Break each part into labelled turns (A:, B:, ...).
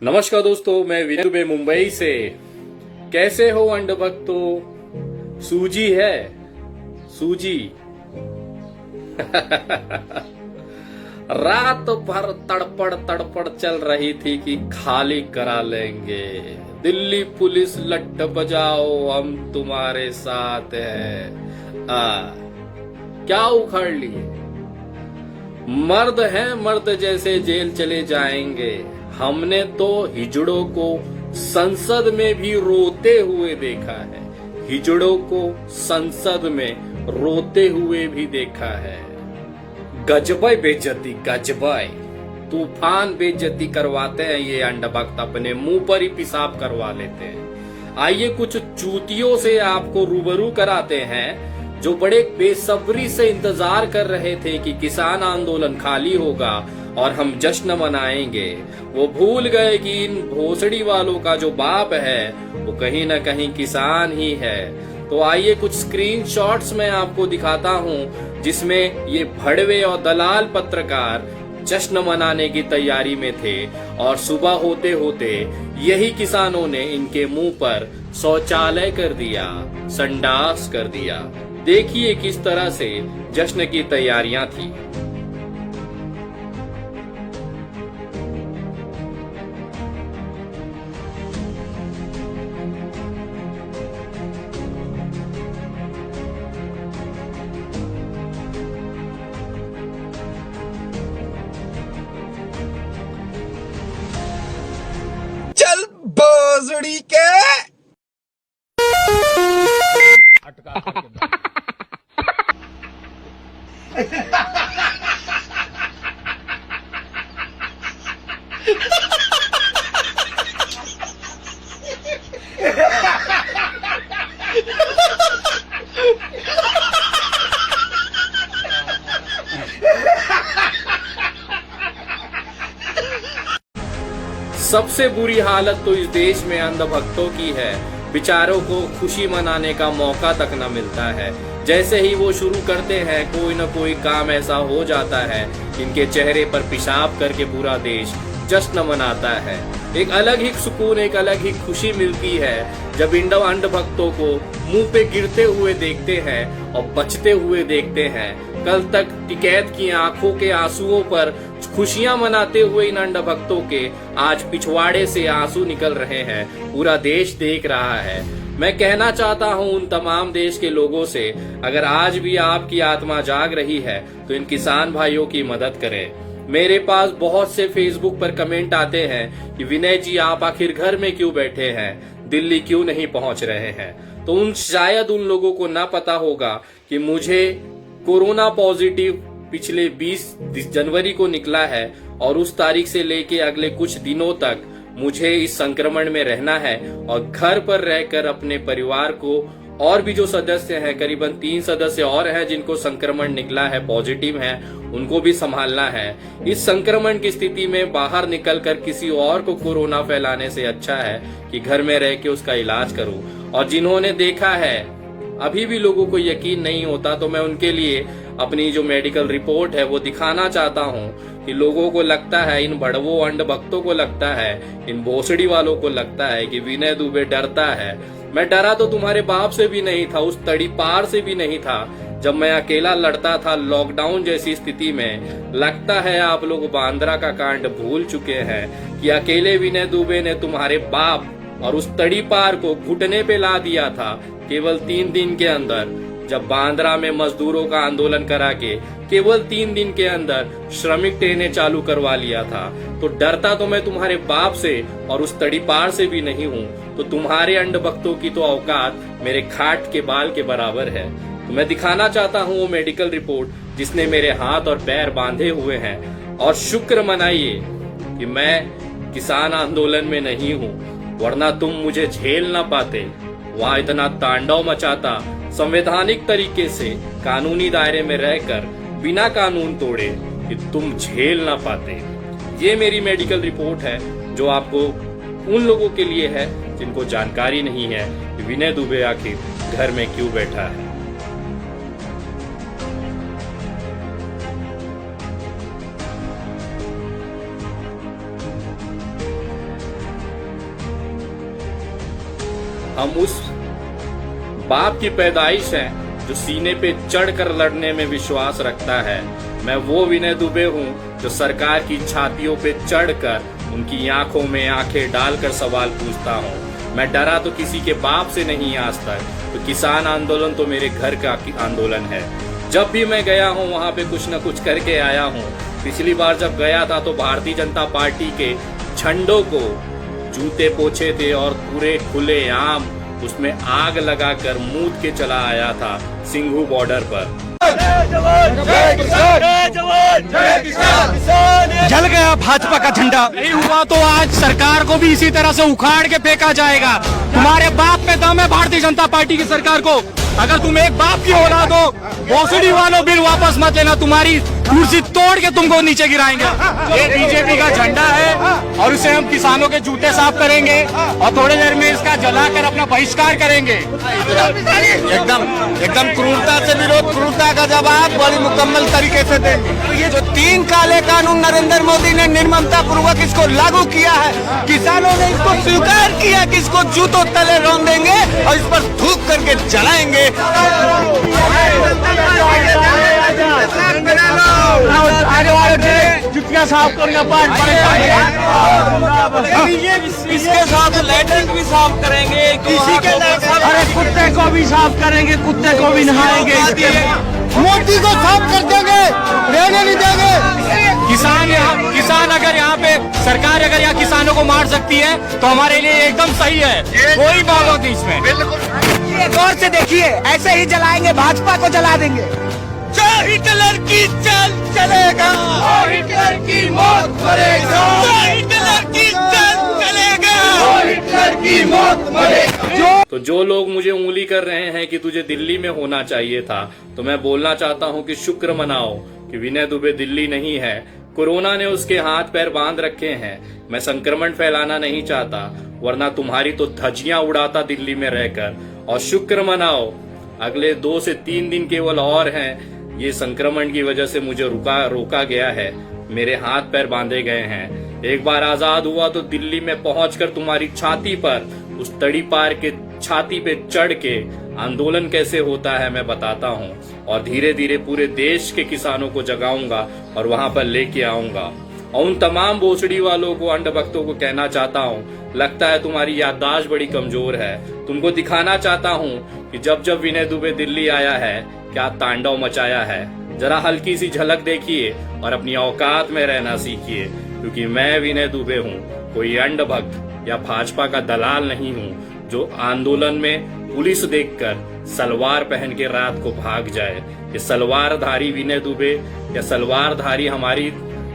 A: नमस्कार दोस्तों, मैं विनय दुबे मुंबई से। कैसे हो अंड भक्तों? सूजी है सूजी। रात भर तड़पड़ तड़पड़ चल रही थी कि खाली करा लेंगे। दिल्ली पुलिस लट बजाओ, हम तुम्हारे साथ हैं। क्या उखाड़ लिए? मर्द हैं, मर्द जैसे जेल चले जाएंगे। हमने तो हिजड़ों को संसद में भी रोते हुए देखा है। हिजड़ों को संसद में रोते हुए भी देखा है। गजबय बेइज्जती, गजबय तूफान बेइज्जती करवाते हैं ये अंडभक्त, अपने मुंह पर ही पेशाब करवा लेते हैं। आइए कुछ चूतियों से आपको रूबरू कराते हैं जो बड़े बेसब्री से इंतजार कर रहे थे कि किसान आंदोलन खाली होगा और हम जश्न मनाएंगे। वो भूल गए कि इन भोसड़ी वालों का जो बाप है वो कहीं न कहीं किसान ही है। तो आइए कुछ स्क्रीनशॉट्स मैं आपको दिखाता हूं जिसमें ये भड़वे और दलाल पत्रकार जश्न मनाने की तैयारी में थे और सुबह होते होते यही किसानों ने इनके मुंह पर शौचालय कर दिया, संडास कर दिया। देखिए किस तरह से जश्न की तैयारियां थी।
B: चल बोजड़ी के
C: अटका करके
A: सबसे बुरी हालत तो इस देश में अंधभक्तों की है। बेचारों को खुशी मनाने का मौका तक न मिलता है। जैसे ही वो शुरू करते हैं कोई न कोई काम ऐसा हो जाता है, इनके चेहरे पर पेशाब करके पूरा देश जश्न मनाता है। एक अलग ही सुकून, एक अलग ही खुशी मिलती है जब अंधभक्तों को मुंह पे गिरते हुए देखते हैं और बचते हुए देखते हैं। कल तक टिकैत की आंखों के आंसुओं पर खुशियां मनाते हुए इन अंधभक्तों के आज पिछवाड़े से आंसू निकल रहे हैं। पूरा देश देख रहा है। मैं कहना चाहता हूं उन तमाम देश के लोगों से, अगर आज भी आपकी आत्मा जाग रही है तो इन किसान भाइयों की मदद करें। मेरे पास बहुत से फेसबुक पर कमेंट आते हैं कि विनय जी आप आखिर घर में क्यों बैठे हैं, दिल्ली क्यों नहीं पहुंच रहे हैं। तो शायद उन लोगों को ना पता होगा कि मुझे कोरोना पॉजिटिव पिछले 20 जनवरी को निकला है और उस तारीख से लेके अगले कुछ दिनों तक मुझे इस संक्रमण में रहना है और घर पर रहकर अपने परिवार को, और भी जो सदस्य हैं, करीबन 3 सदस्य और हैं जिनको संक्रमण निकला है, पॉजिटिव हैं, उनको भी संभालना है। इस संक्रमण की स्थिति में बाहर निकलकर किसी और को कोरोना फैलाने से अच्छा है कि घर में रह के उसका इलाज करूं। और जिन्होंने देखा है, अभी भी लोगों को यकीन नहीं होता, तो मैं उनके लिए अपनी जो मेडिकल रिपोर्ट है वो दिखाना चाहता हूँ कि लोगों को लगता है, इन बड़वों अंधभक्तों को लगता है, इन भोसड़ी वालों को लगता है कि विनय दुबे डरता है। मैं डरा तो तुम्हारे बाप से भी नहीं था, उस तड़ी पार से भी नहीं था जब मैं अकेला लड़ता था लॉकडाउन जैसी स्थिति में। लगता है आप लोग बांद्रा का कांड भूल चुके हैं कि अकेले विनय दुबे ने तुम्हारे बाप और उस तड़ी पार को घुटने पे ला दिया था केवल 3 दिन के अंदर। जब बांद्रा में मजदूरों का आंदोलन करा के केवल 3 दिन के अंदर श्रमिक ट्रेनें चालू करवा लिया था। तो डरता तो मैं तुम्हारे बाप से और उस तड़ी पार से भी नहीं हूँ। तो तुम्हारे अंधभक्तों की तो औकात मेरे खाट के बाल के बराबर है। तो मैं दिखाना चाहता हूँ वो मेडिकल रिपोर्ट जिसने मेरे हाथ और पैर बांधे हुए हैं। और शुक्र मनाइए कि मैं किसान आंदोलन में नहीं हूँ, वरना तुम मुझे झेल ना पाते। वहां इतना तांडव मचाता, संवैधानिक तरीके से कानूनी दायरे में रहकर बिना कानून तोड़े, कि तुम झेल ना पाते। ये मेरी मेडिकल रिपोर्ट है जो आपको उन लोगों के लिए है जिनको जानकारी नहीं है कि विनय दुबे आखिर घर में क्यों बैठा है। हम उस बाप की पैदाइश हैं जो सीने पे चढ़कर लड़ने में विश्वास रखता है। मैं वो विनय दुबे हूँ जो सरकार की छातियों पे चढ़कर उनकी आंखों में आंखें डालकर सवाल पूछता हूँ। मैं डरा तो किसी के बाप से नहीं आज तक, तो किसान आंदोलन तो मेरे घर का आंदोलन है। जब भी मैं गया हूँ वहाँ पे कुछ न कुछ करके आया हूँ। पिछली बार जब गया था तो भारतीय जनता पार्टी के झंडों को जूते पोछे थे और पूरे खुले आम उसमें आग लगाकर मूद के चला आया था सिंघू बॉर्डर पर।
D: जल गया भाजपा का झंडा। नहीं हुआ तो आज सरकार को भी इसी तरह से उखाड़ के फेंका जाएगा। तुम्हारे बाप में दम है भारतीय जनता पार्टी की सरकार को। अगर तुम एक बाप की औलाद हो, भोसड़ी वालों बिल वापस मत लेना, तुम्हारी कुर्सी तोड़ के तुमको नीचे गिराएंगे। ये बीजेपी का झंडा है और इसे हम किसानों के जूते साफ करेंगे और थोड़ी देर में इसका जलाकर अपना बहिष्कार करेंगे।
B: एकदम क्रूरता से विरोध, क्रूरता का जवाब बड़ी मुकम्मल तरीके से देंगे। ये जो 3 काले कानून नरेंद्र मोदी ने निर्ममता पूर्वक इसको लागू किया है, किसानों ने इसको स्वीकार किया कि इसको जूतों तले रौंद देंगे और इस पर थूक करके जलाएंगे।
D: जुतियाँ साफ करेंगे,
B: इसके साथ लैट्रिन भी साफ करेंगे, किसी के
D: अरे कुत्ते को भी साफ करेंगे, कुत्ते को भी नहाएंगे,
B: मोदी को साफ कर देंगे, रहने नहीं देंगे।
D: किसान अगर यहाँ पे सरकार अगर यहाँ किसानों को मार सकती है तो हमारे लिए एकदम सही है, कोई बात नहीं इसमें।
E: गौर से देखिए, ऐसे ही जलाएंगे, भाजपा को जला देंगे।
B: जो हिटलर की चल चलेगा, हिटलर की मौत मरेगा, हिटलर की चल चलेगा, हिटलर की मौत मरेगा।
A: तो जो लोग मुझे उंगली कर रहे हैं कि तुझे दिल्ली में होना चाहिए था, तो मैं बोलना चाहता हूं कि शुक्र मनाओ कि विनय दुबे दिल्ली नहीं है। कोरोना ने उसके हाथ पैर बांध रखे हैं। मैं संक्रमण फैलाना नहीं चाहता, वरना तुम्हारी तो धज्जियां उड़ाता दिल्ली में रहकर। और शुक्र मनाओ अगले 2 से 3 दिन केवल और हैं। ये संक्रमण की वजह से मुझे रोका गया है, मेरे हाथ पैर बांधे गए हैं। एक बार आजाद हुआ तो दिल्ली में पहुंचकर तुम्हारी छाती पर, उस तड़ी पार के छाती पे चढ़ के आंदोलन कैसे होता है मैं बताता हूं। और धीरे धीरे पूरे देश के किसानों को जगाऊंगा और वहां पर लेके आऊंगा। और उन तमाम भोसड़ी वालों को, अंध भक्तों को कहना चाहता हूं, लगता है तुम्हारी याददाश्त बड़ी कमजोर है। तुमको दिखाना चाहता हूं कि जब जब विनय दुबे दिल्ली आया है क्या तांडव मचाया है। जरा हल्की सी झलक देखिए और अपनी औकात में रहना सीखिए, क्योंकि मैं विनय दुबे हूँ, कोई अंध भक्त या भाजपा का दलाल नहीं हूँ जो आंदोलन में पुलिस देखकर सलवार पहन के रात को भाग जाए। ये सलवारधारी विनय दुबे या सलवारधारी हमारी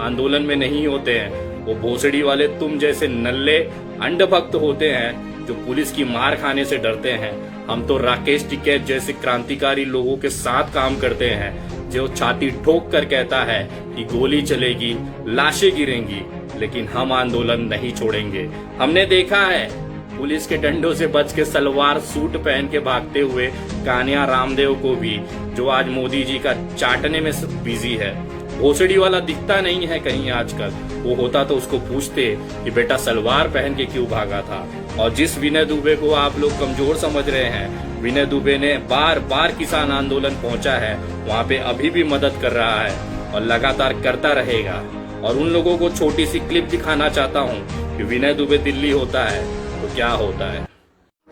A: आंदोलन में नहीं होते हैं। वो भोसड़ी वाले तुम जैसे नल्ले अंध भक्त होते हैं जो पुलिस की मार खाने से डरते हैं। हम तो राकेश टिकैत जैसे क्रांतिकारी लोगों के साथ काम करते हैं, जो छाती ठोक कर कहता है कि गोली चलेगी, लाशें गिरेंगी, लेकिन हम आंदोलन नहीं छोड़ेंगे। हमने देखा है पुलिस के डंडों से बच के सलवार सूट पहन के भागते हुए कान्या रामदेव को भी, जो आज मोदी जी का चाटने में बिजी है। भोसड़ी वाला दिखता नहीं है कहीं आजकल। वो होता तो उसको पूछते कि बेटा सलवार पहन के क्यों भागा था। और जिस विनय दुबे को आप लोग कमजोर समझ रहे हैं, विनय दुबे ने बार बार किसान आंदोलन पहुंचा है, वहाँ पे अभी भी मदद कर रहा है और लगातार करता रहेगा। और उन लोगों को छोटी सी क्लिप दिखाना चाहता हूँ कि विनय दुबे दिल्ली होता है तो क्या होता है।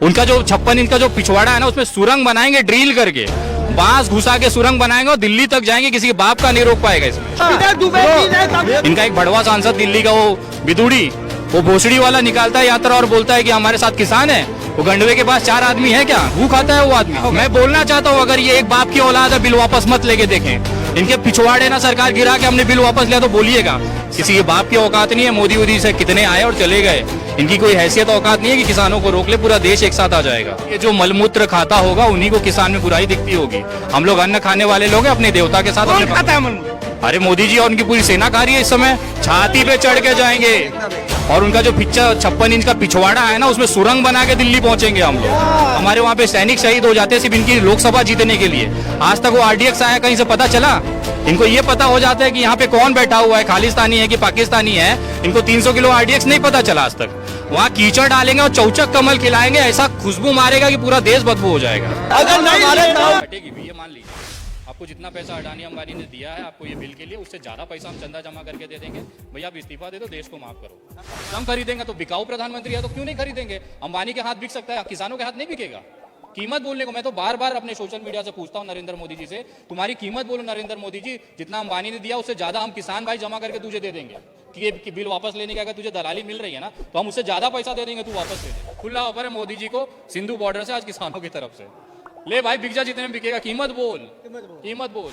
D: उनका जो 56 इंच का जो पिछवाड़ा है ना, उसमें सुरंग बनाएंगे ड्रिल करके, बांस घुसा के सुरंग बनाएंगे और दिल्ली तक जाएंगे, किसी के बाप का नहीं रोक पाएगा इसमें। इनका एक भड़वा सांसद दिल्ली का वो बिदुड़ी, वो भोसड़ी वाला निकालता है यात्रा और बोलता है कि हमारे साथ किसान है। वो गंडवे के पास 4 आदमी है क्या, वो खाता है वो आदमी। मैं बोलना चाहता हूँ अगर ये एक बाप की औलाद है, बिल वापस मत लेके देखें। इनके पिछवाड़े ना सरकार गिरा के हमने बिल वापस लिया तो बोलिएगा। किसी के बाप की औकात नहीं है। मोदी वोदी से कितने आए और चले गए, इनकी कोई हैसियत औकात नहीं है कि किसानों को रोक ले। पूरा देश एक साथ आ जाएगा। ये जो मलमूत्र खाता होगा उन्हीं को किसान में बुराई दिखती होगी। हम लोग अन्न खाने वाले लोग हैं, अपने देवता के साथ अपने खाता है मलमूत्र। अरे मोदी जी और उनकी पूरी सेना खा रही है इस समय, छाती पे चढ़ के जाएंगे। और उनका जो 56 इंच का पिछवाड़ा है ना, उसमें सुरंग बना के दिल्ली पहुंचेंगे हम लोग। हमारे वहाँ पे सैनिक शहीद हो जाते हैं सिर्फ इनकी लोकसभा जीतने के लिए। आज तक वो RDX आया कहीं से पता चला? इनको ये पता हो जाता है कि यहाँ पे कौन बैठा हुआ है, खालिस्तानी है कि पाकिस्तानी है। इनको 300 किलो RDX नहीं पता चला आज तक। वहाँ कीचड़ डालेंगे और चौचक कमल खिलाएंगे, ऐसा खुशबू मारेगा कि पूरा देश बदबू हो जाएगा।
B: अगर नहीं
D: हटेगी भी, ये मान लीजिए आपको जितना पैसा अडानी अंबानी ने दिया है आपको ये बिल के लिए, उससे ज्यादा पैसा हम चंदा जमा करके दे देंगे। भैया आप इस्तीफा दे दो, देश को माफ करो। हम खरीदेंगे तो बिकाऊ प्रधानमंत्री है तो क्यों नहीं खरीदेंगे? अंबानी के हाथ बिक सकता है, किसानों के हाथ नहीं बिकेगा। कीमत बोलने को मैं तो बार बार अपने सोशल मीडिया से पूछता हूं नरेंद्र मोदी जी से, तुम्हारी कीमत बोलो नरेंद्र मोदी जी, जितना अंबानी ने दिया उससे ज्यादा हम किसान भाई जमा करके तुझे दे देंगे कि बिल वापस लेने का अगर तुझे दलाली मिल रही है ना तो हम उससे ज्यादा पैसा दे देंगे, तू वापस ले दे। खुला ऑफर है मोदी जी को सिंधु बॉर्डर से आज किसानों की तरफ से, ले भाई बिक जा जितने में बिकेगा, कीमत बोल, कीमत बोल।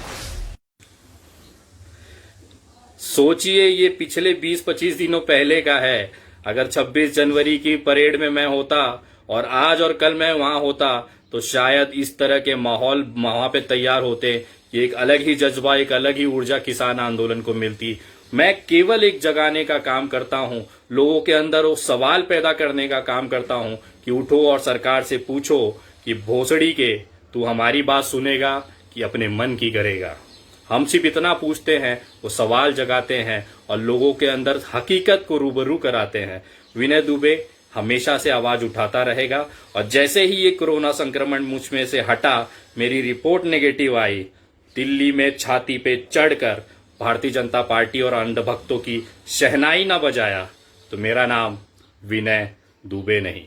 A: सोचिए ये पिछले 20-25 दिनों पहले का है। अगर 26 जनवरी की परेड में मैं होता और आज और कल मैं वहां होता तो शायद इस तरह के माहौल वहां पे तैयार होते कि एक अलग ही जज्बा, एक अलग ही ऊर्जा किसान आंदोलन को मिलती। मैं केवल एक जगाने का काम करता हूं, लोगों के अंदर वो सवाल पैदा करने का काम करता हूं कि उठो और सरकार से पूछो कि भोसड़ी के तू हमारी बात सुनेगा कि अपने मन की करेगा। हम सिर्फ इतना पूछते हैं, वो सवाल जगाते हैं और लोगों के अंदर हकीकत को रूबरू कराते हैं। विनय दुबे हमेशा से आवाज उठाता रहेगा और जैसे ही ये कोरोना संक्रमण मुझ में से हटा, मेरी रिपोर्ट नेगेटिव आई, दिल्ली में छाती पे चढ़कर भारतीय जनता पार्टी और अंधभक्तों की शहनाई न बजाया तो मेरा नाम विनय दुबे नहीं।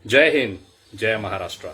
A: जय हिंद, जय महाराष्ट्र।